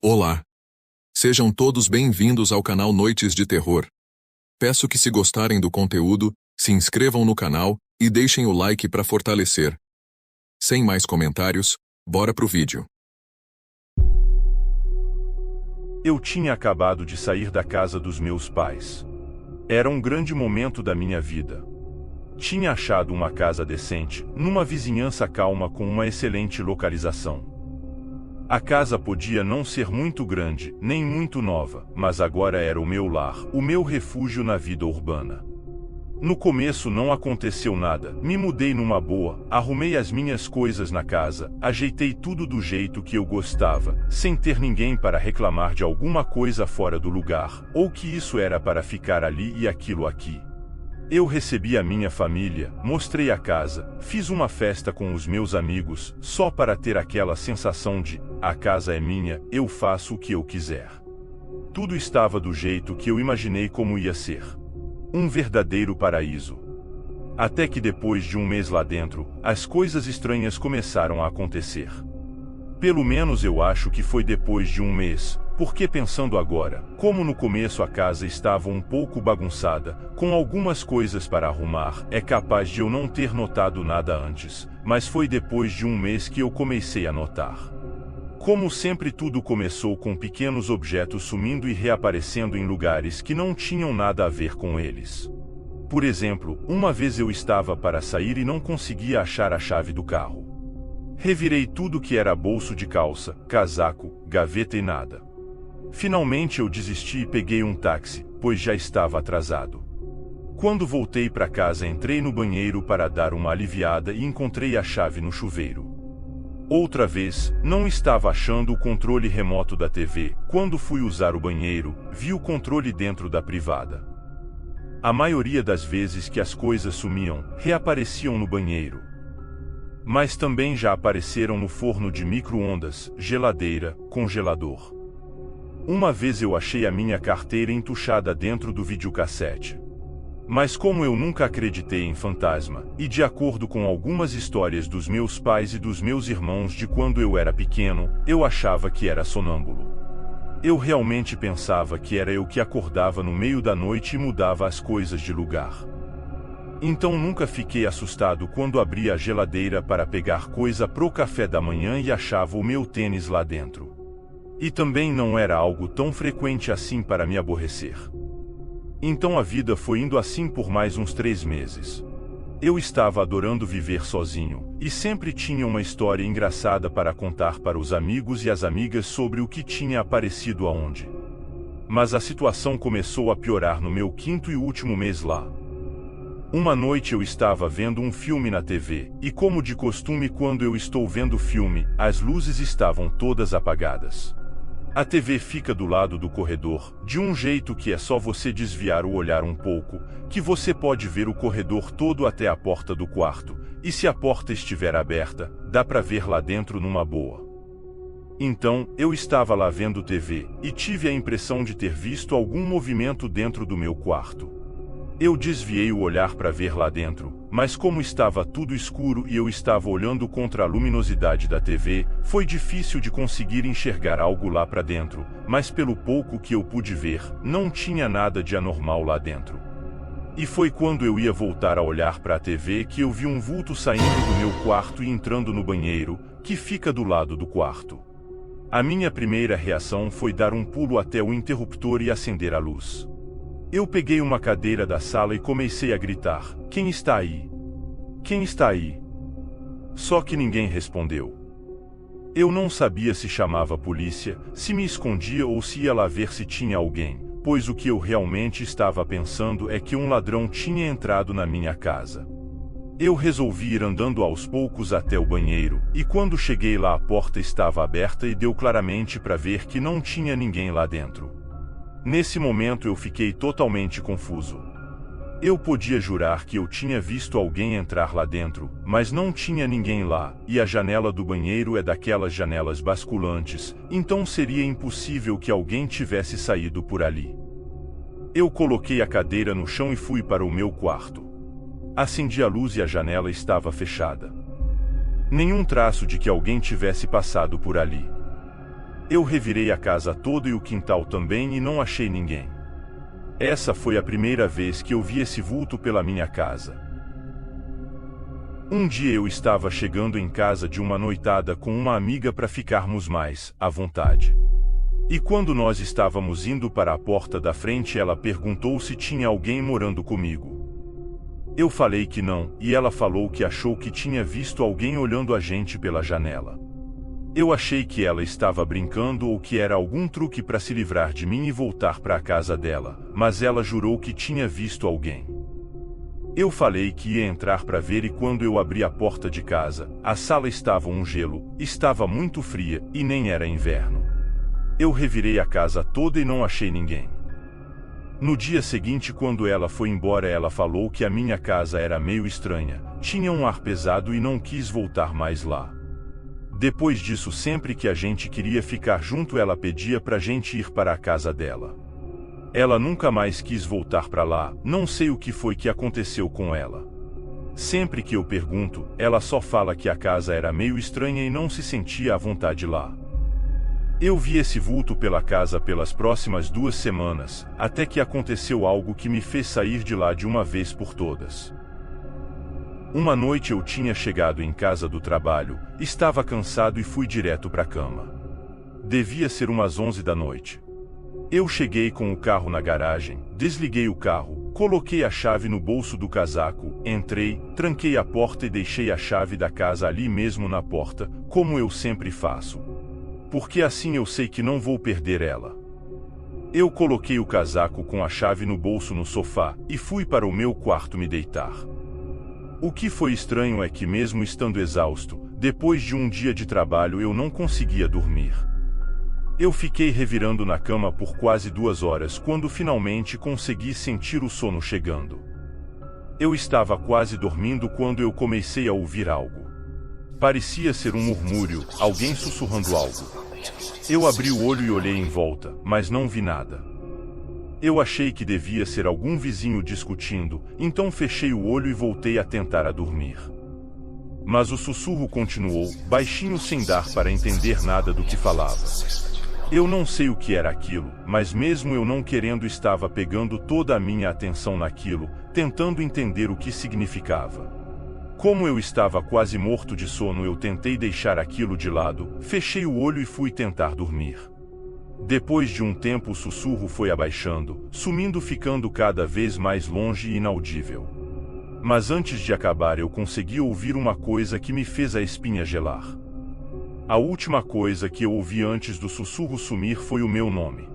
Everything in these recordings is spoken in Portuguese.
Olá! Sejam todos bem-vindos ao canal Noites de Terror. Peço que, se gostarem do conteúdo, se inscrevam no canal e deixem o like para fortalecer. Sem mais comentários, bora pro vídeo. Eu tinha acabado de sair da casa dos meus pais. Era um grande momento da minha vida. Tinha achado uma casa decente, numa vizinhança calma com uma excelente localização. A casa podia não ser muito grande, nem muito nova, mas agora era o meu lar, o meu refúgio na vida urbana. No começo não aconteceu nada, me mudei numa boa, arrumei as minhas coisas na casa, ajeitei tudo do jeito que eu gostava, sem ter ninguém para reclamar de alguma coisa fora do lugar, ou que isso era para ficar ali e aquilo aqui. Eu recebi a minha família, mostrei a casa, fiz uma festa com os meus amigos, só para ter aquela sensação de, a casa é minha, eu faço o que eu quiser. Tudo estava do jeito que eu imaginei como ia ser. Um verdadeiro paraíso. Até que depois de um mês lá dentro, as coisas estranhas começaram a acontecer. Pelo menos eu acho que foi depois de um mês, porque pensando agora, como no começo a casa estava um pouco bagunçada, com algumas coisas para arrumar, é capaz de eu não ter notado nada antes, mas foi depois de um mês que eu comecei a notar. Como sempre, tudo começou com pequenos objetos sumindo e reaparecendo em lugares que não tinham nada a ver com eles. Por exemplo, uma vez eu estava para sair e não conseguia achar a chave do carro. Revirei tudo que era bolso de calça, casaco, gaveta e nada. Finalmente eu desisti e peguei um táxi, pois já estava atrasado. Quando voltei para casa, entrei no banheiro para dar uma aliviada e encontrei a chave no chuveiro. Outra vez, não estava achando o controle remoto da TV. Quando fui usar o banheiro, vi o controle dentro da privada. A maioria das vezes que as coisas sumiam, reapareciam no banheiro. Mas também já apareceram no forno de micro-ondas, geladeira, congelador. Uma vez eu achei a minha carteira entuchada dentro do videocassete. Mas como eu nunca acreditei em fantasma, e de acordo com algumas histórias dos meus pais e dos meus irmãos de quando eu era pequeno, eu achava que era sonâmbulo. Eu realmente pensava que era eu que acordava no meio da noite e mudava as coisas de lugar. Então nunca fiquei assustado quando abria a geladeira para pegar coisa pro café da manhã e achava o meu tênis lá dentro. E também não era algo tão frequente assim para me aborrecer. Então a vida foi indo assim por mais uns 3 meses. Eu estava adorando viver sozinho, e sempre tinha uma história engraçada para contar para os amigos e as amigas sobre o que tinha aparecido aonde. Mas a situação começou a piorar no meu 5º e último mês lá. Uma noite eu estava vendo um filme na TV, e como de costume quando eu estou vendo filme, as luzes estavam todas apagadas. A TV fica do lado do corredor, de um jeito que é só você desviar o olhar um pouco, que você pode ver o corredor todo até a porta do quarto, e se a porta estiver aberta, dá para ver lá dentro numa boa. Então, eu estava lá vendo TV, e tive a impressão de ter visto algum movimento dentro do meu quarto. Eu desviei o olhar para ver lá dentro, mas como estava tudo escuro e eu estava olhando contra a luminosidade da TV, foi difícil de conseguir enxergar algo lá para dentro, mas pelo pouco que eu pude ver, não tinha nada de anormal lá dentro. E foi quando eu ia voltar a olhar para a TV que eu vi um vulto saindo do meu quarto e entrando no banheiro, que fica do lado do quarto. A minha primeira reação foi dar um pulo até o interruptor e acender a luz. Eu peguei uma cadeira da sala e comecei a gritar: "Quem está aí? Quem está aí?" Só que ninguém respondeu. Eu não sabia se chamava polícia, se me escondia ou se ia lá ver se tinha alguém, pois o que eu realmente estava pensando é que um ladrão tinha entrado na minha casa. Eu resolvi ir andando aos poucos até o banheiro, e quando cheguei lá a porta estava aberta e deu claramente para ver que não tinha ninguém lá dentro. Nesse momento eu fiquei totalmente confuso. Eu podia jurar que eu tinha visto alguém entrar lá dentro, mas não tinha ninguém lá, e a janela do banheiro é daquelas janelas basculantes, então seria impossível que alguém tivesse saído por ali. Eu coloquei a cadeira no chão e fui para o meu quarto. Acendi a luz e a janela estava fechada. Nenhum traço de que alguém tivesse passado por ali. Eu revirei a casa toda e o quintal também e não achei ninguém. Essa foi a primeira vez que eu vi esse vulto pela minha casa. Um dia eu estava chegando em casa de uma noitada com uma amiga para ficarmos mais à vontade. E quando nós estávamos indo para a porta da frente, ela perguntou se tinha alguém morando comigo. Eu falei que não, e ela falou que achou que tinha visto alguém olhando a gente pela janela. Eu achei que ela estava brincando ou que era algum truque para se livrar de mim e voltar para a casa dela, mas ela jurou que tinha visto alguém. Eu falei que ia entrar para ver e quando eu abri a porta de casa, a sala estava um gelo, estava muito fria e nem era inverno. Eu revirei a casa toda e não achei ninguém. No dia seguinte, quando ela foi embora, ela falou que a minha casa era meio estranha, tinha um ar pesado e não quis voltar mais lá. Depois disso, sempre que a gente queria ficar junto, ela pedia pra gente ir para a casa dela. Ela nunca mais quis voltar para lá, não sei o que foi que aconteceu com ela. Sempre que eu pergunto, ela só fala que a casa era meio estranha e não se sentia à vontade lá. Eu vi esse vulto pela casa pelas próximas 2 semanas, até que aconteceu algo que me fez sair de lá de uma vez por todas. Uma noite eu tinha chegado em casa do trabalho, estava cansado e fui direto para a cama. Devia ser umas 11 da noite. Eu cheguei com o carro na garagem, desliguei o carro, coloquei a chave no bolso do casaco, entrei, tranquei a porta e deixei a chave da casa ali mesmo na porta, como eu sempre faço. Porque assim eu sei que não vou perder ela. Eu coloquei o casaco com a chave no bolso no sofá e fui para o meu quarto me deitar. O que foi estranho é que mesmo estando exausto, depois de um dia de trabalho eu não conseguia dormir. Eu fiquei revirando na cama por quase 2 horas quando finalmente consegui sentir o sono chegando. Eu estava quase dormindo quando eu comecei a ouvir algo. Parecia ser um murmúrio, alguém sussurrando algo. Eu abri o olho e olhei em volta, mas não vi nada. Eu achei que devia ser algum vizinho discutindo, então fechei o olho e voltei a tentar dormir. Mas o sussurro continuou, baixinho sem dar para entender nada do que falava. Eu não sei o que era aquilo, mas mesmo eu não querendo estava pegando toda a minha atenção naquilo, tentando entender o que significava. Como eu estava quase morto de sono, eu tentei deixar aquilo de lado, fechei o olho e fui tentar dormir. Depois de um tempo o sussurro foi abaixando, sumindo, ficando cada vez mais longe e inaudível. Mas antes de acabar eu consegui ouvir uma coisa que me fez a espinha gelar. A última coisa que eu ouvi antes do sussurro sumir foi o meu nome.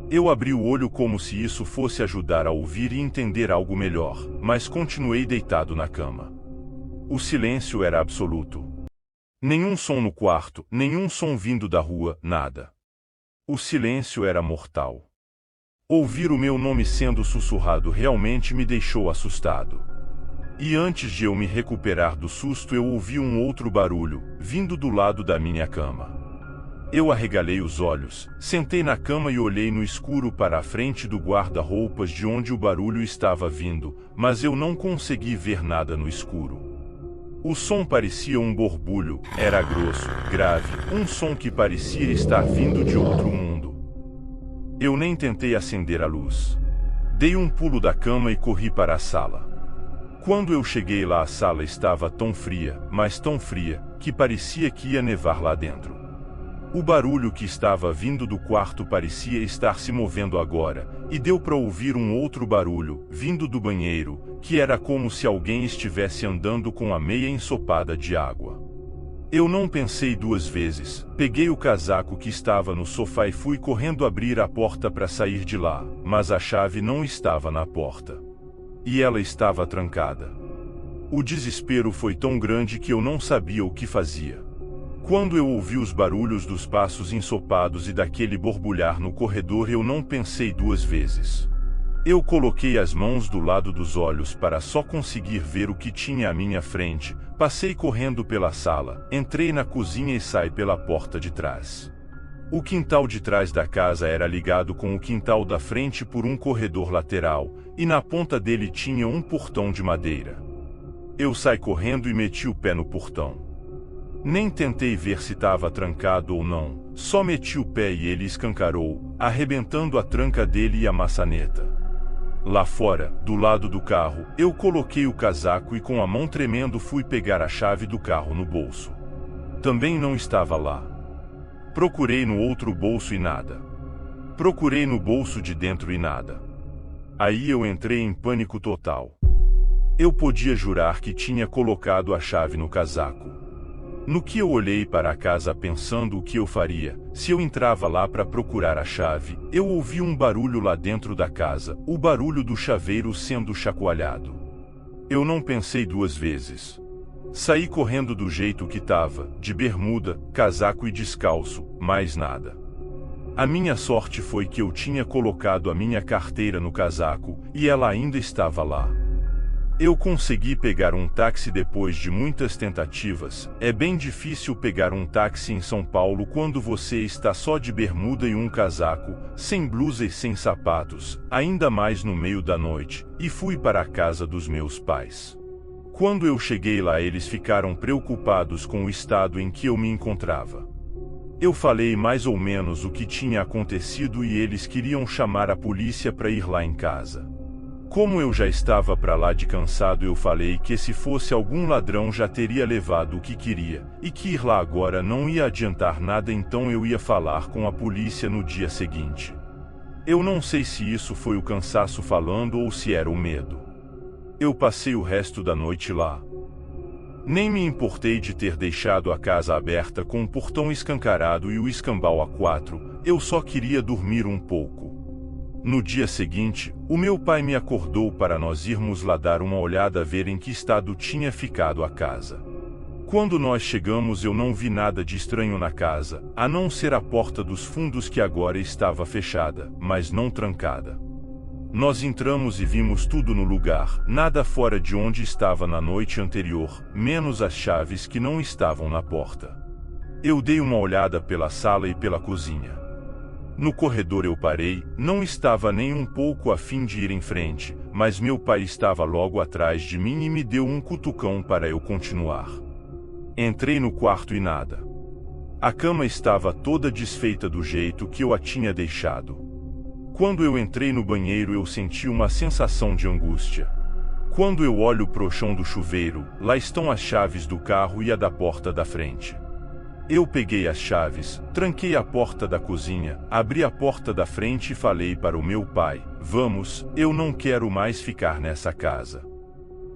Eu abri o olho como se isso fosse ajudar a ouvir e entender algo melhor, mas continuei deitado na cama. O silêncio era absoluto. Nenhum som no quarto, nenhum som vindo da rua, nada. O silêncio era mortal. Ouvir o meu nome sendo sussurrado realmente me deixou assustado. E antes de eu me recuperar do susto, eu ouvi um outro barulho, vindo do lado da minha cama. Eu arregalei os olhos, sentei na cama e olhei no escuro para a frente do guarda-roupas de onde o barulho estava vindo, mas eu não consegui ver nada no escuro. O som parecia um borbulho, era grosso, grave, um som que parecia estar vindo de outro mundo. Eu nem tentei acender a luz. Dei um pulo da cama e corri para a sala. Quando eu cheguei lá, a sala estava tão fria, mas tão fria, que parecia que ia nevar lá dentro. O barulho que estava vindo do quarto parecia estar se movendo agora, e deu para ouvir um outro barulho, vindo do banheiro, que era como se alguém estivesse andando com a meia ensopada de água. Eu não pensei 2 vezes, peguei o casaco que estava no sofá e fui correndo abrir a porta para sair de lá, mas a chave não estava na porta. E ela estava trancada. O desespero foi tão grande que eu não sabia o que fazia. Quando eu ouvi os barulhos dos passos ensopados e daquele borbulhar no corredor, eu não pensei 2 vezes. Eu coloquei as mãos do lado dos olhos para só conseguir ver o que tinha à minha frente, passei correndo pela sala, entrei na cozinha e saí pela porta de trás. O quintal de trás da casa era ligado com o quintal da frente por um corredor lateral, e na ponta dele tinha um portão de madeira. Eu saí correndo e meti o pé no portão. Nem tentei ver se estava trancado ou não, Só meti o pé e ele escancarou, arrebentando a tranca dele e a maçaneta. Lá fora, do lado do carro, eu coloquei o casaco e com a mão tremendo fui pegar a chave do carro no bolso. Também não estava lá. Procurei no outro bolso e nada. Procurei no bolso de dentro e nada. Aí eu entrei em pânico total. Eu podia jurar que tinha colocado a chave no casaco. No que eu olhei para a casa pensando o que eu faria, se eu entrava lá para procurar a chave, eu ouvi um barulho lá dentro da casa, o barulho do chaveiro sendo chacoalhado. Eu não pensei duas vezes. Saí correndo do jeito que estava, de bermuda, casaco e descalço, mais nada. A minha sorte foi que eu tinha colocado a minha carteira no casaco, e ela ainda estava lá. Eu consegui pegar um táxi depois de muitas tentativas. É bem difícil pegar um táxi em São Paulo quando você está só de bermuda e um casaco, sem blusa e sem sapatos, ainda mais no meio da noite, e fui para a casa dos meus pais. Quando eu cheguei lá, eles ficaram preocupados com o estado em que eu me encontrava. Eu falei mais ou menos o que tinha acontecido e eles queriam chamar a polícia para ir lá em casa. Como eu já estava para lá de cansado, eu falei que se fosse algum ladrão já teria levado o que queria, e que ir lá agora não ia adiantar nada, então eu ia falar com a polícia no dia seguinte. Eu não sei se isso foi o cansaço falando ou se era o medo. Eu passei o resto da noite lá. Nem me importei de ter deixado a casa aberta com o portão escancarado e o escambau a 4, eu só queria dormir um pouco. No dia seguinte, o meu pai me acordou para nós irmos lá dar uma olhada, ver em que estado tinha ficado a casa. Quando nós chegamos, eu não vi nada de estranho na casa, a não ser a porta dos fundos que agora estava fechada, mas não trancada. Nós entramos e vimos tudo no lugar, nada fora de onde estava na noite anterior, menos as chaves que não estavam na porta. Eu dei uma olhada pela sala e pela cozinha. No corredor eu parei, não estava nem um pouco a fim de ir em frente, mas meu pai estava logo atrás de mim e me deu um cutucão para eu continuar. Entrei no quarto e nada. A cama estava toda desfeita do jeito que eu a tinha deixado. Quando eu entrei no banheiro, eu senti uma sensação de angústia. Quando eu olho pro chão do chuveiro, lá estão as chaves do carro e a da porta da frente. Eu peguei as chaves, tranquei a porta da cozinha, abri a porta da frente e falei para o meu pai: "Vamos, eu não quero mais ficar nessa casa."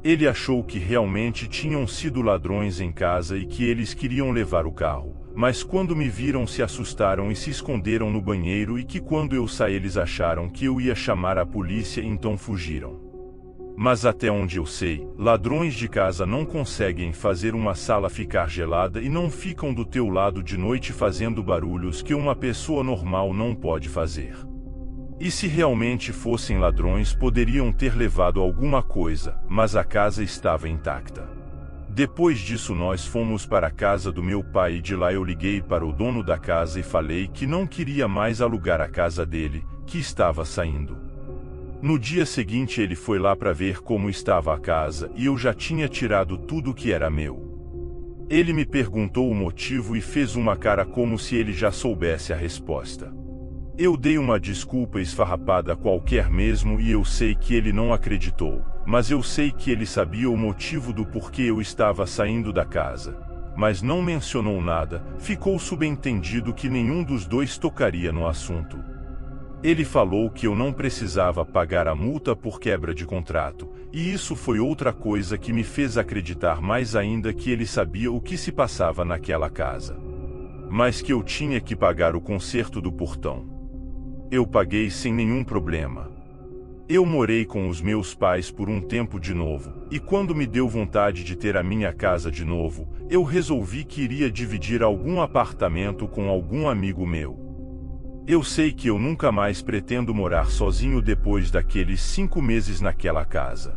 Ele achou que realmente tinham sido ladrões em casa e que eles queriam levar o carro, mas quando me viram se assustaram e se esconderam no banheiro, e que quando eu saí eles acharam que eu ia chamar a polícia, então fugiram. Mas até onde eu sei, ladrões de casa não conseguem fazer uma sala ficar gelada e não ficam do teu lado de noite fazendo barulhos que uma pessoa normal não pode fazer. E se realmente fossem ladrões, poderiam ter levado alguma coisa, mas a casa estava intacta. Depois disso nós fomos para a casa do meu pai e de lá eu liguei para o dono da casa e falei que não queria mais alugar a casa dele, que estava saindo. No dia seguinte ele foi lá para ver como estava a casa e eu já tinha tirado tudo que era meu. Ele me perguntou o motivo e fez uma cara como se ele já soubesse a resposta. Eu dei uma desculpa esfarrapada qualquer mesmo e eu sei que ele não acreditou, mas eu sei que ele sabia o motivo do porquê eu estava saindo da casa. Mas não mencionou nada, ficou subentendido que nenhum dos dois tocaria no assunto. Ele falou que eu não precisava pagar a multa por quebra de contrato, e isso foi outra coisa que me fez acreditar mais ainda que ele sabia o que se passava naquela casa. Mas que eu tinha que pagar o conserto do portão. Eu paguei sem nenhum problema. Eu morei com os meus pais por um tempo de novo, e quando me deu vontade de ter a minha casa de novo, eu resolvi que iria dividir algum apartamento com algum amigo meu. Eu sei que eu nunca mais pretendo morar sozinho depois daqueles 5 meses naquela casa.